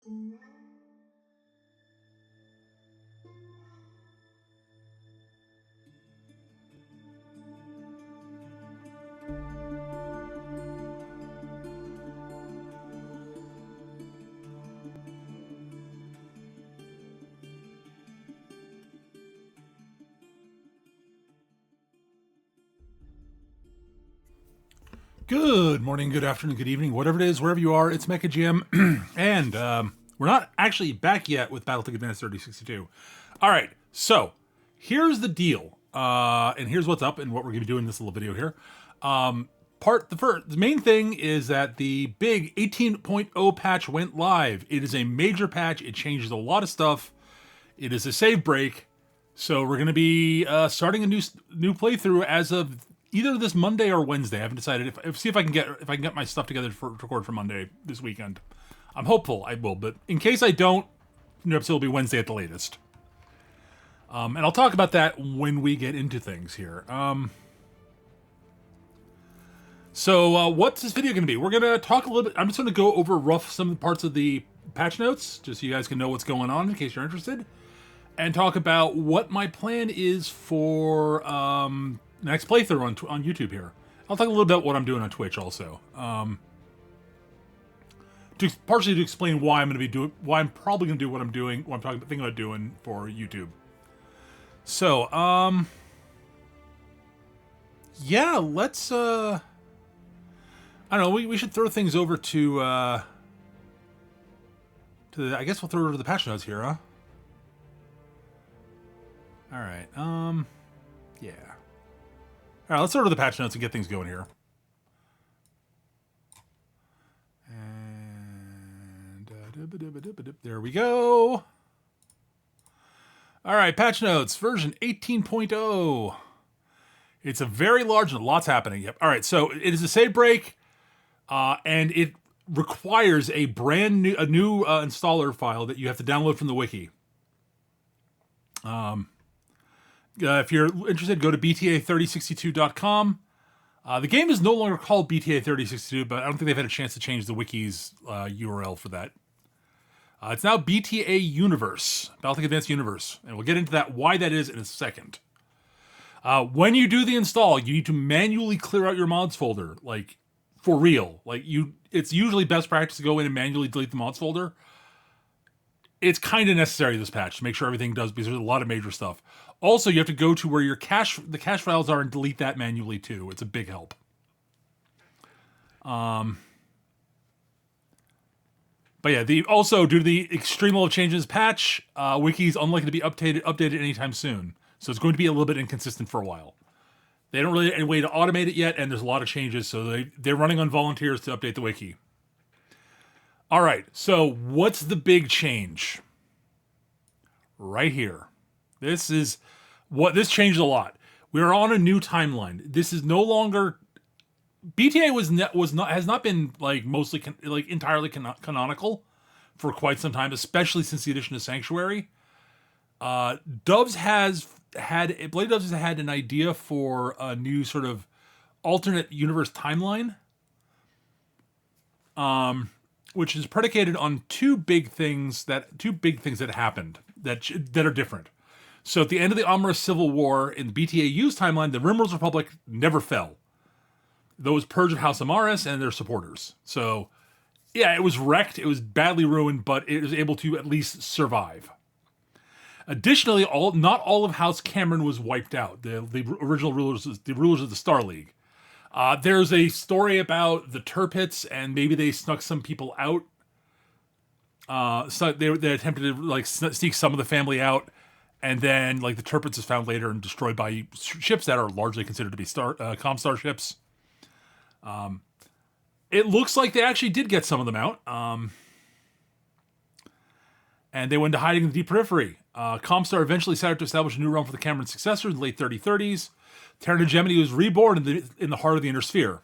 Good morning, good afternoon, good evening, whatever it is, wherever you are, it's Mecha GM, and we're not actually back yet with BattleTech Advanced 3062. All right, so here's the deal, and here's what's up and what we're going to be doing in this little video here. The main thing is that the big 18.0 patch went live. It is a major patch. It changes a lot of stuff. It is a save break, so we're going to be starting a new playthrough as of either this Monday or Wednesday. I haven't decided. See if I can get my stuff together to record for Monday this weekend. I'm hopeful I will, but in case I don't, the episode will be Wednesday at the latest. And I'll talk about that when we get into things here. So what's this video going to be? We're going to talk a little bit. I'm just going to go over some parts of the patch notes, just so you guys can know what's going on in case you're interested, and talk about what my plan is for next playthrough on YouTube here. I'll talk a little bit about what I'm doing on Twitch also. Partially to explain why why I'm probably going to do what I'm doing, what I'm thinking about doing for YouTube. So, yeah, let's, I don't know, we should throw things over to I guess we'll throw it over to the patch notes here, huh? Alright, yeah. Alright, let's order the patch notes and get things going here. And there we go. Alright, patch notes, version 18.0. It's a very large and lots happening. Yep. Alright, so it is a save break, and it requires a new installer file that you have to download from the wiki. If you're interested, go to BTA3062.com. The game is no longer called BTA 3062, but I don't think they've had a chance to change the wiki's URL for that. It's now BTA Universe, BattleTech Advanced Universe, and we'll get into why that is in a second. When you do the install, you need to manually clear out your mods folder, like for real. It's usually best practice to go in and manually delete the mods folder. It's kind of necessary this patch to make sure everything does, because there's a lot of major stuff. Also, you have to go to where the cache files are and delete that manually too. It's a big help. But yeah, also due to the extreme level of changes patch, wiki is unlikely to be updated anytime soon. So it's going to be a little bit inconsistent for a while. They don't really have any way to automate it yet, and there's a lot of changes, so they're running on volunteers to update the wiki. All right, so what's the big change? Right here. This changed a lot. We are on a new timeline. This is no longer BTA has not been mostly entirely canonical for quite some time, especially since the addition of Sanctuary. Blade Doves has had an idea for a new sort of alternate universe timeline, which is predicated on two big things that happened that are different. So at the end of the Amara Civil War in the BTAU's timeline, the Rimworld's Republic never fell. Those purged of House Amaris and their supporters. So, yeah, it was wrecked. It was badly ruined, but it was able to at least survive. Additionally, not all of House Cameron was wiped out. The original rulers of the Star League. There's a story about the Turpits, and maybe they snuck some people out. So they attempted to sneak some of the family out. And then, the Turpits is found later and destroyed by ships that are largely considered to be Comstar ships. It looks like they actually did get some of them out. And they went into hiding in the Deep Periphery. Comstar eventually set out to establish a new realm for the Cameron successors in the late 3030s. Terran Hegemony was reborn in the heart of the Inner Sphere.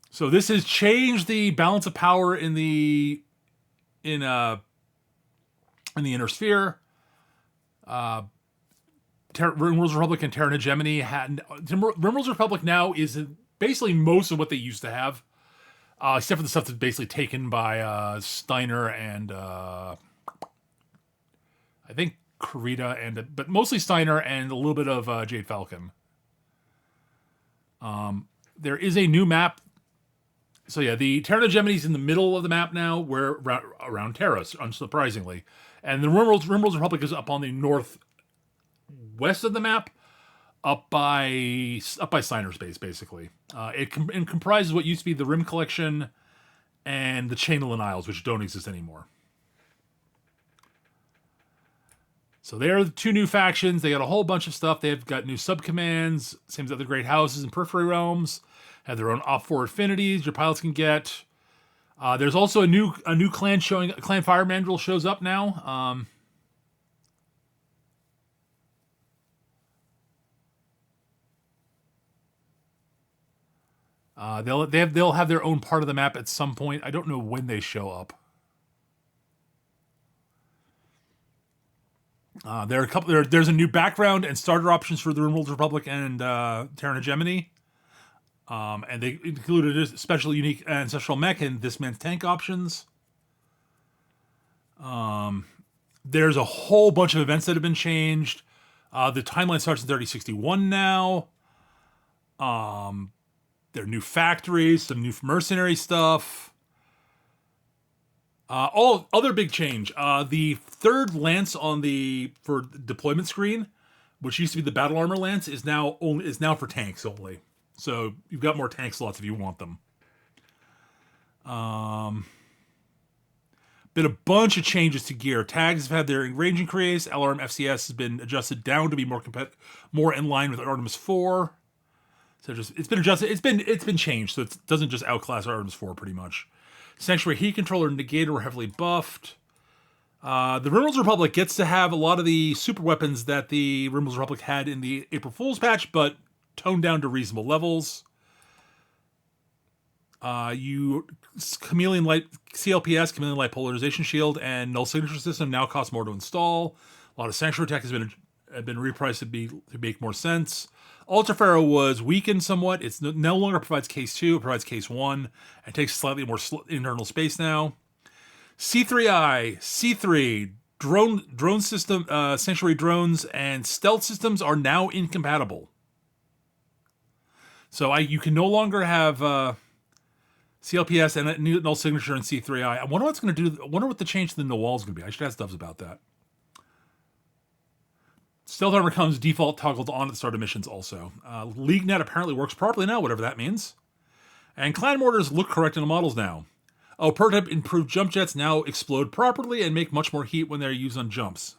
So this has changed the balance of power in the Inner Sphere. Rimworld's Republic and Terran Hegemony Rimworld's Republic now is basically most of what they used to have. except for the stuff that's basically taken by Steiner and I think Kurita, but mostly Steiner and a little bit of Jade Falcon. There is a new map. So yeah, the Terra Gemini's in the middle of the map now, where around Terra, unsurprisingly, and the Rimworld's Republic is up on the northwest of the map, up by Steiner's base, basically. It comprises what used to be the Rim Collection and the Chain of Isles, which don't exist anymore. So they are the two new factions. They got a whole bunch of stuff. They've got new subcommands, same as other great houses and periphery realms. Have their own off-4 affinities your pilots can get. There's also a new clan showing. Clan Fire Mandrill shows up now. They'll have their own part of the map at some point. I don't know when they show up. There's a new background and starter options for the Rimworld Republic and Terra Gemini. And they included a special unique ancestral mech and this man's tank options. There's a whole bunch of events that have been changed. The timeline starts in 3061 now. There are new factories, some new mercenary stuff. All other big change. The third lance for deployment screen, which used to be the battle armor lance, is now for tanks only. So you've got more tank slots if you want them. Been a bunch of changes to gear. Tags have had their range increase. LRM FCS has been adjusted down to be more in line with Artemis 4. So it's been adjusted. It's been changed, so it doesn't just outclass Artemis 4 pretty much. Sanctuary Heat Controller and Negator were heavily buffed. The Rimworld's Republic gets to have a lot of the super weapons that the Rimworld's Republic had in the April Fool's patch, but toned down to reasonable levels. Chameleon Light CLPS, Chameleon Light Polarization Shield, and Null Signature System now cost more to install. A lot of Sanctuary Tech has been repriced to make more sense. Ultra Pharaoh was weakened somewhat. It no longer provides case 2, it provides case 1, and takes slightly more internal space now. C3I, C3, drone system, Sanctuary drones, and stealth systems are now incompatible. So you can no longer have CLPS and Null Signature and C3I. I wonder what's going to do. I wonder what the change to the Null is going to be. I should ask Dubs about that. Stealth armor comes default toggled on at the start of missions also. LeagueNet apparently works properly now, whatever that means. And clan mortars look correct in the models now. Oh, prototype improved jump jets now explode properly and make much more heat when they're used on jumps.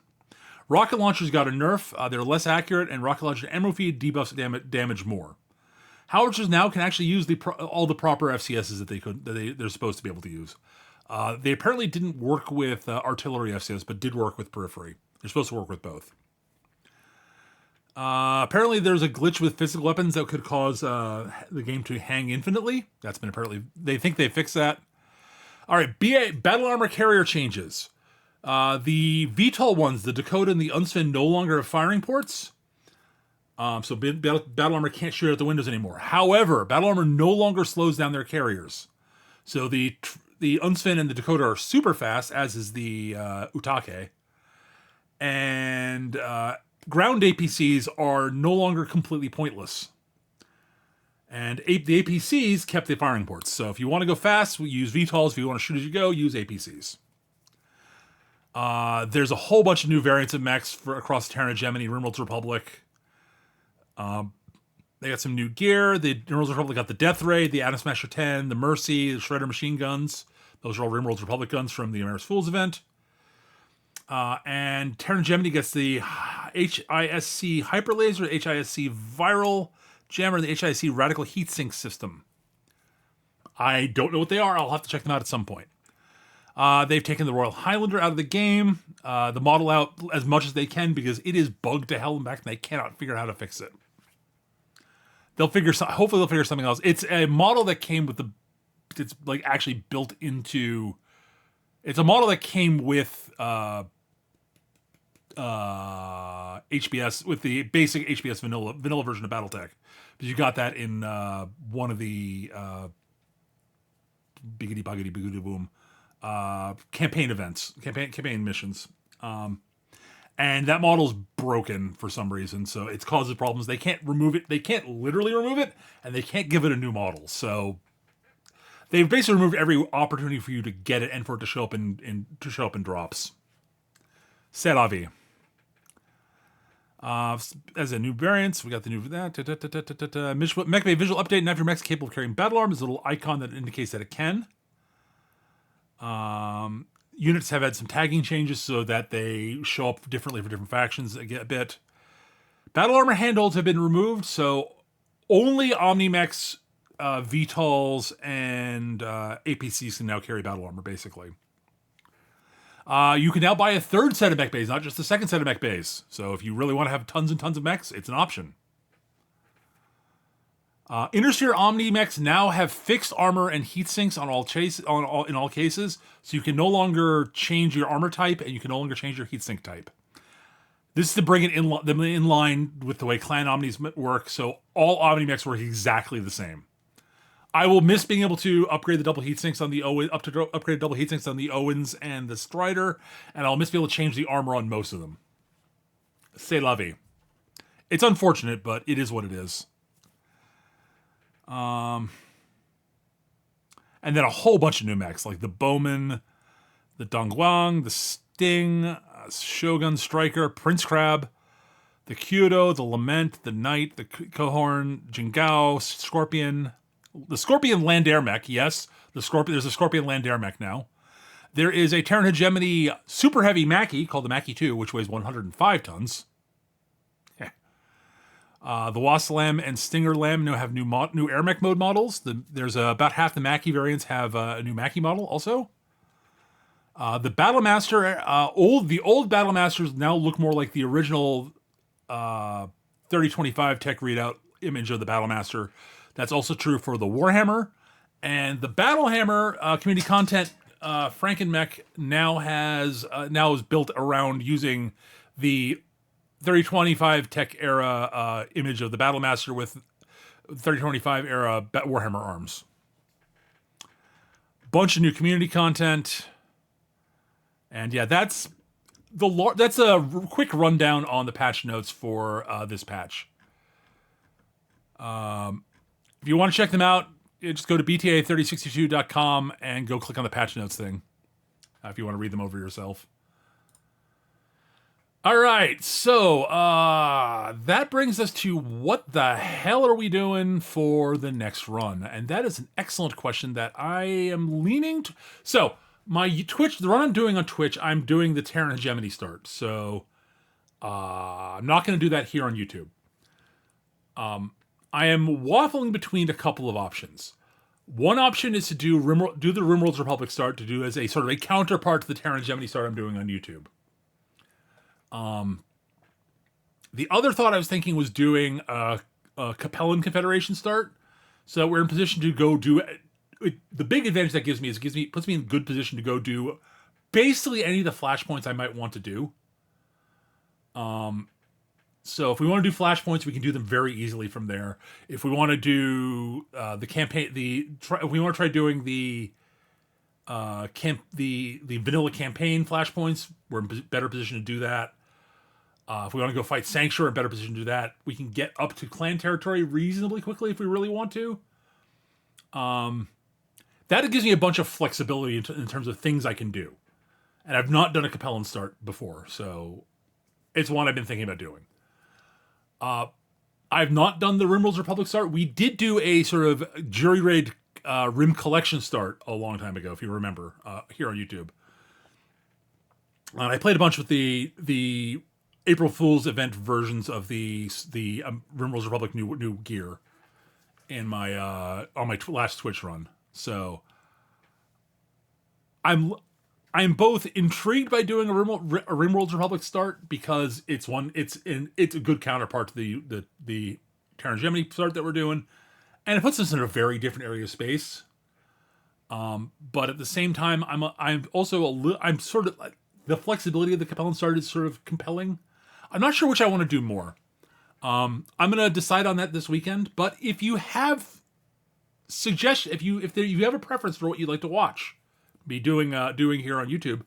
Rocket launchers got a nerf. They're less accurate, and rocket launcher ammo feed debuffs damage more. Howitzers now can actually use all the proper FCSs that they're supposed to be able to use. They apparently didn't work with artillery FCS, but did work with periphery. They're supposed to work with both. Apparently there's a glitch with physical weapons that could cause the game to hang infinitely. That's been they think they fixed that. All right, battle armor carrier changes. The VTOL ones, the Dakota and the Unsven, no longer have firing ports. So battle armor can't shoot out the windows anymore. However, battle armor no longer slows down their carriers. So the Unsven and the Dakota are super fast, as is the Utake. And ground APCs are no longer completely pointless. And the APCs kept the firing ports. So if you want to go fast, we use VTOLs. If you want to shoot as you go, use APCs. There's a whole bunch of new variants of mechs across Terra Gemini, Rimworld's Republic. They got some new gear. The Rimworld's Republic got the Death Ray, the Atom Smasher 10, the Mercy, the Shredder machine guns. Those are all Rimworld's Republic guns from the Ameris Fools event. And Terra Gemini gets the HISC Hyper Laser, HISC Viral Jammer, and the HISC Radical Heatsink System. I don't know what they are. I'll have to check them out at some point. They've taken the Royal Highlander out of the game, the model out as much as they can because it is bugged to hell and back, and they cannot figure out how to fix it. Hopefully they'll figure something else. It's a model that came with it's like actually built into. It's a model that came with HBS, with the basic HBS vanilla version of BattleTech, because you got that in one of the biggity boggity boogity boom, campaign events, campaign missions. And that model's broken for some reason, so it causes problems. They can't remove it. They can't literally remove it, and they can't give it a new model. So they've basically removed every opportunity for you to get it and for it to show up in drops. C'est la vie. As a new variants, we got the new Mech Bay visual update. Now if your mech's capable of carrying battle arms, a little icon that indicates that it can. Units have had some tagging changes so that they show up differently for different factions a bit. Battle armor handholds have been removed, so only Omnimechs, VTOLs, and APCs can now carry battle armor, basically. You can now buy a third set of mech bays, not just the second set of mech bays. So if you really want to have tons and tons of mechs, it's an option. Intersphere Omnimechs now have fixed armor and heat sinks in all cases, so you can no longer change your armor type and you can no longer change your heat sink type. This is to bring it in line with the way Clan Omnis work, so all Omnimechs work exactly the same. I will miss being able to upgrade the double heat sinks on the upgrade double heat sinks on the Owens and the Strider, and I'll miss being able to change the armor on most of them. C'est la vie. It's unfortunate, but it is what it is. And then a whole bunch of new mechs, like the Bowman, the Dongguang, the Sting, Shogun Striker, Prince Crab, the Kyoto, the Lament, the Knight, the Cohorn, Jingao, Scorpion, the Scorpion Land Air Mech, yes, there's a Scorpion Land Air Mech now. There is a Terran Hegemony super heavy Mackie called the Mackie 2, which weighs 105 tons. The Wasp Lamb and Stinger Lamb now have new Air Mech mode models. There's about half the Mackie variants have a new Mackie model also. The Battlemaster, the old Battlemasters now look more like the original 3025 tech readout image of the Battlemaster. That's also true for the Warhammer. And the Battlehammer community content Frankenmech now is built around using the 3025 tech era image of the Battlemaster with 3025 era Warhammer arms. Bunch of new community content. And yeah, that's a quick rundown on the patch notes for this patch. If you want to check them out, just go to bta3062.com and go click on the patch notes thing if you want to read them over yourself. All right, so that brings us to what the hell are we doing for the next run? And that is an excellent question that I am leaning to. So my Twitch, the run I'm doing on Twitch, I'm doing the Terran Hegemony start. So I'm not going to do that here on YouTube. I am waffling between a couple of options. One option is to do the RimWorld's Republic start, to do as a sort of a counterpart to the Terran Hegemony start I'm doing on YouTube. The other thought I was thinking was doing a Capellan Confederation start, so that we're in position to go do it. The big advantage that gives me is puts me in good position to go do basically any of the flashpoints I might want to do. So if we want to do flashpoints, we can do them very easily from there. If we want to do the campaign, if we want to try doing the vanilla campaign flashpoints, we're in better position to do that. If we want to go fight Sanctuary, we're in better position to do that. We can get up to clan territory reasonably quickly if we really want to. That gives me a bunch of flexibility in terms of things I can do. And I've not done a Capellan start before, so it's one I've been thinking about doing. I've not done the RimWorld's Republic start. We did do a sort of jury raid Rim Collection start a long time ago, if you remember, here on YouTube. And I played a bunch with the April Fool's event versions of the RimWorld's Republic new gear in my on my last Twitch run. So I'm both intrigued by doing a RimWorld's Republic start because it's a good counterpart to the Terran Hegemony start that we're doing, and it puts us in a very different area of space. But at the same time, I'm sort of like, the flexibility of the Capellan start is sort of compelling. I'm not sure which I want to do more. I'm going to decide on that this weekend. But if you have suggest if you have a preference for what you'd like to watch, be doing here on YouTube.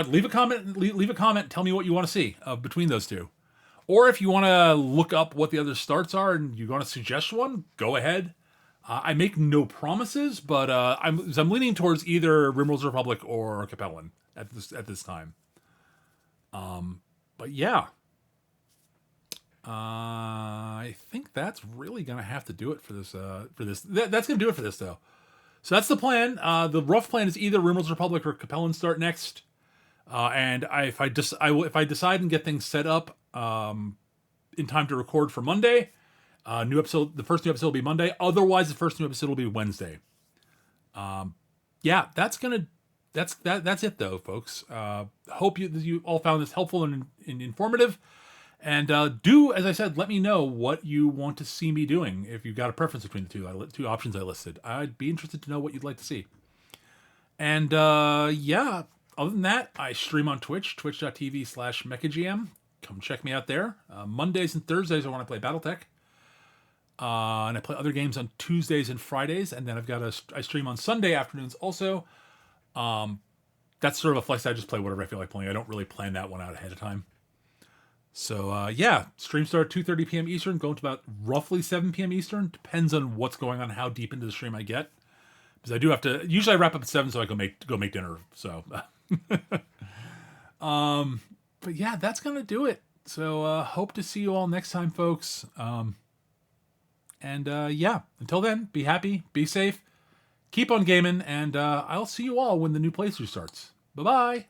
Leave a comment. Leave a comment. Tell me what you want to see between those two. Or if you want to look up what the other starts are and you want to suggest one, go ahead. I make no promises, but I'm leaning towards either Rimworld's Republic or Capellan at this time. But yeah, I think that's really gonna have to do it for this. That's gonna do it for this though. So that's the plan. The rough plan is either Rimworld's Republic or Capellan start next. And if I decide and get things set up in time to record for Monday, new episode. The first new episode will be Monday. Otherwise, the first new episode will be Wednesday. Yeah, that's it though, folks. Hope you all found this helpful and informative. And do, as I said, let me know what you want to see me doing. If you've got a preference between the two options I listed, I'd be interested to know what you'd like to see. And yeah. Other than that, I stream on Twitch, twitch.tv/MechaGM. Come check me out there. Mondays and Thursdays I want to play BattleTech. And I play other games on Tuesdays and Fridays. And then I stream on Sunday afternoons also. That's sort of a flex. I just play whatever I feel like playing. I don't really plan that one out ahead of time. So yeah, stream start at 2:30 p.m. Eastern, going to about roughly 7 p.m. Eastern. Depends on what's going on, how deep into the stream I get. Because I do have to, usually I wrap up at 7 so I go make dinner. So... but yeah, that's gonna do it. So hope to see you all next time, folks. And yeah, until then, be happy, be safe, keep on gaming, and I'll see you all when the new playthrough starts. Bye bye.